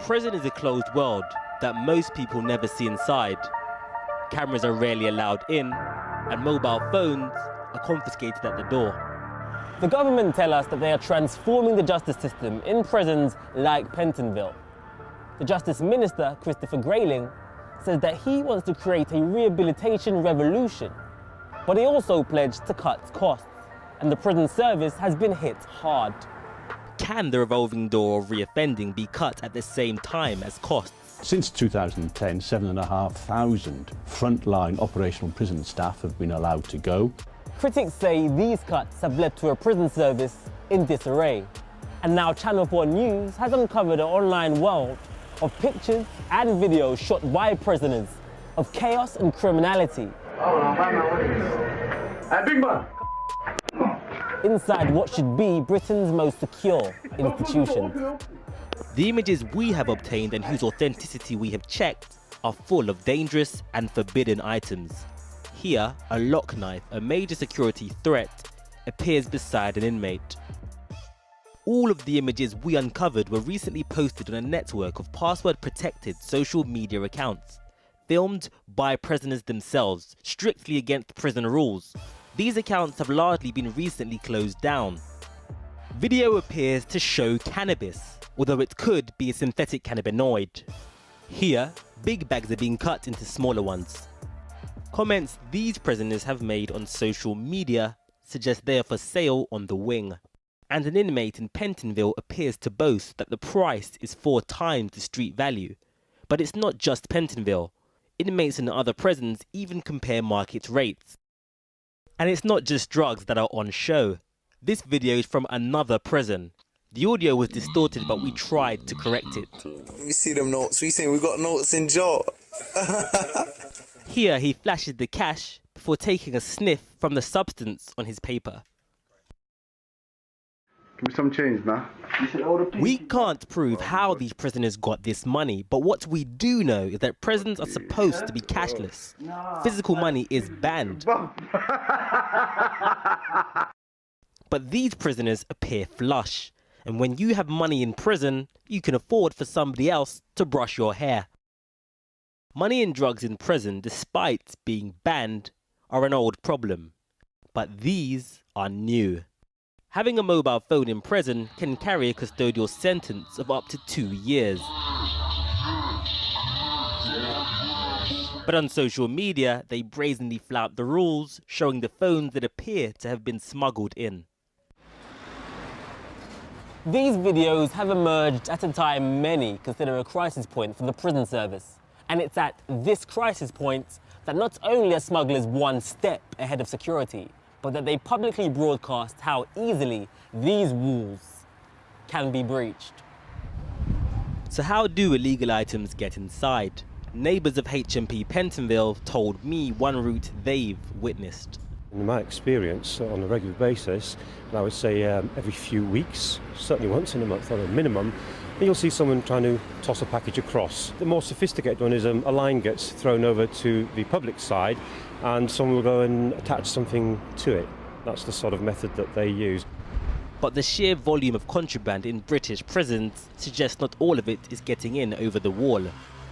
Prison is a closed world that most people never see inside. Cameras are rarely allowed in, and mobile phones are confiscated at the door. The government tell us that they are transforming the justice system in prisons like Pentonville. The Justice Minister, Christopher Grayling, says that he wants to create a rehabilitation revolution, but he also pledged to cut costs, and the prison service has been hit hard. Can the revolving door of reoffending be cut at the same time as costs? Since 2010, 7,500 frontline operational prison staff have been allowed to go. Critics say these cuts have led to a prison service in disarray. And now Channel 4 News has uncovered an online world of pictures and videos shot by prisoners of chaos and criminality. Big man! Inside what should be Britain's most secure institution. The images we have obtained and whose authenticity we have checked are full of dangerous and forbidden items. Here, a lock knife, a major security threat, appears beside an inmate. All of the images we uncovered were recently posted on a network of password-protected social media accounts, filmed by prisoners themselves, strictly against prison rules. These accounts have largely been recently closed down. Video appears to show cannabis, although it could be a synthetic cannabinoid. Here, big bags are being cut into smaller ones. Comments these prisoners have made on social media suggest they are for sale on the wing. And an inmate in Pentonville appears to boast that the price is 4 times the street value. But it's not just Pentonville. Inmates in other prisons even compare market rates. And it's not just drugs that are on show. This video is from another prison. The audio was distorted, but we tried to correct it. We see them notes. We saying we got notes in jaw. Here he flashes the cash before taking a sniff from the substance on his paper. Give me some change, man. We can't prove how these prisoners got this money, but what we do know is that prisons are supposed to be cashless. Physical money is banned. But these prisoners appear flush, and when you have money in prison, you can afford for somebody else to brush your hair. Money and drugs in prison, despite being banned, are an old problem, but these are new. Having a mobile phone in prison can carry a custodial sentence of up to 2 years. But on social media, they brazenly flout the rules, showing the phones that appear to have been smuggled in. These videos have emerged at a time many consider a crisis point for the prison service. And it's at this crisis point that not only are smugglers one step ahead of security, but that they publicly broadcast how easily these rules can be breached. So how do illegal items get inside? Neighbours of HMP Pentonville told me one route they've witnessed. In my experience, on a regular basis, and I would say every few weeks, certainly once in a month on a minimum, you'll see someone trying to toss a package across. The more sophisticated one is a line gets thrown over to the public side and someone will go and attach something to it. That's the sort of method that they use. But the sheer volume of contraband in British prisons suggests not all of it is getting in over the wall.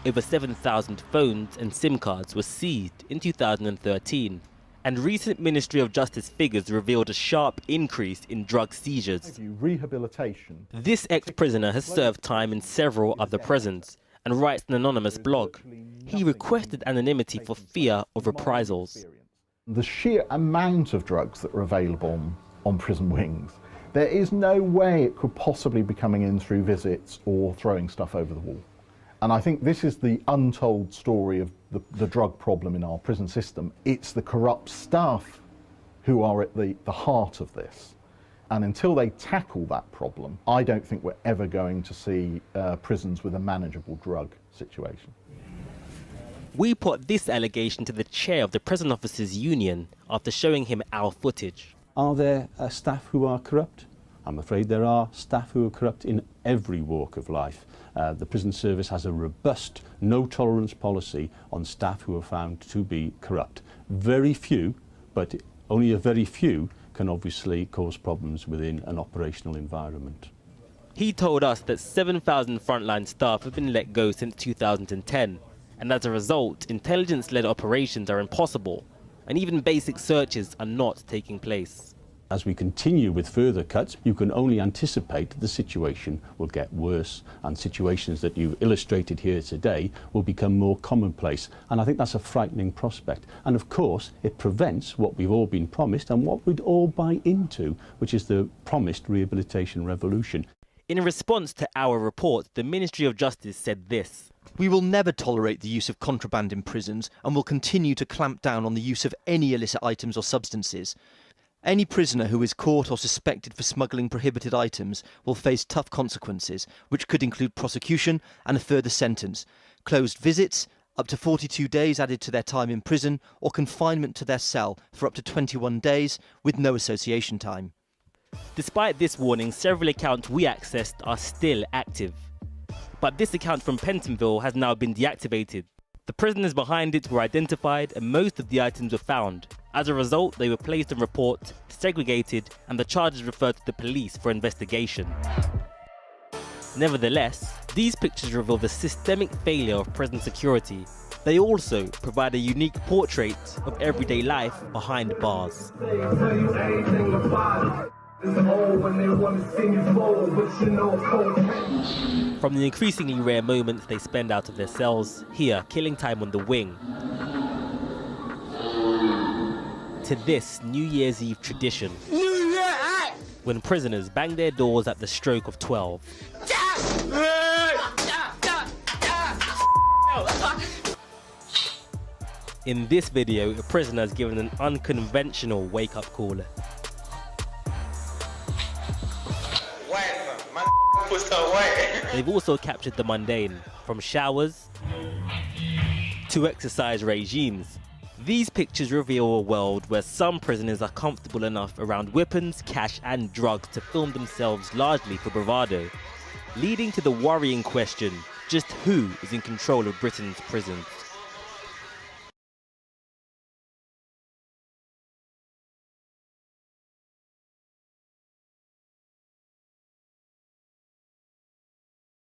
Over 7,000 phones and SIM cards were seized in 2013. And recent Ministry of Justice figures revealed a sharp increase in drug seizures. Rehabilitation. This ex-prisoner has served time in several other prisons and writes an anonymous blog. He requested anonymity for fear of reprisals. The sheer amount of drugs that are available on prison wings, there is no way it could possibly be coming in through visits or throwing stuff over the wall. And I think this is the untold story of the drug problem in our prison system. It's the corrupt staff who are at the heart of this. And until they tackle that problem, I don't think we're ever going to see prisons with a manageable drug situation. We put this allegation to the chair of the Prison Officers Union after showing him our footage. Are there staff who are corrupt? I'm afraid there are staff who are corrupt in every walk of life. The prison service has a robust no-tolerance policy on staff who are found to be corrupt. Very few, but only a very few, can obviously cause problems within an operational environment. He told us that 7,000 frontline staff have been let go since 2010, and as a result, intelligence-led operations are impossible, and even basic searches are not taking place. As we continue with further cuts, you can only anticipate that the situation will get worse, and situations that you've illustrated here today will become more commonplace. And I think that's a frightening prospect. And of course, it prevents what we've all been promised and what we'd all buy into, which is the promised rehabilitation revolution. In response to our report, the Ministry of Justice said this: "We will never tolerate the use of contraband in prisons and will continue to clamp down on the use of any illicit items or substances. Any prisoner who is caught or suspected for smuggling prohibited items will face tough consequences, which could include prosecution and a further sentence, closed visits, up to 42 days added to their time in prison, or confinement to their cell for up to 21 days with no association time." Despite this warning, several accounts we accessed are still active. But this account from Pentonville has now been deactivated. The prisoners behind it were identified and most of the items were found. As a result, they were placed on report, segregated, and the charges referred to the police for investigation. Nevertheless, these pictures reveal the systemic failure of prison security. They also provide a unique portrait of everyday life behind bars. From the increasingly rare moments they spend out of their cells, here killing time on the wing, to this New Year's Eve tradition, when prisoners bang their doors at the stroke of 12. In this video, a prisoner is given an unconventional wake-up call. They've also captured the mundane, from showers to exercise regimes. These pictures reveal a world where some prisoners are comfortable enough around weapons, cash and drugs to film themselves largely for bravado, leading to the worrying question, just who is in control of Britain's prisons?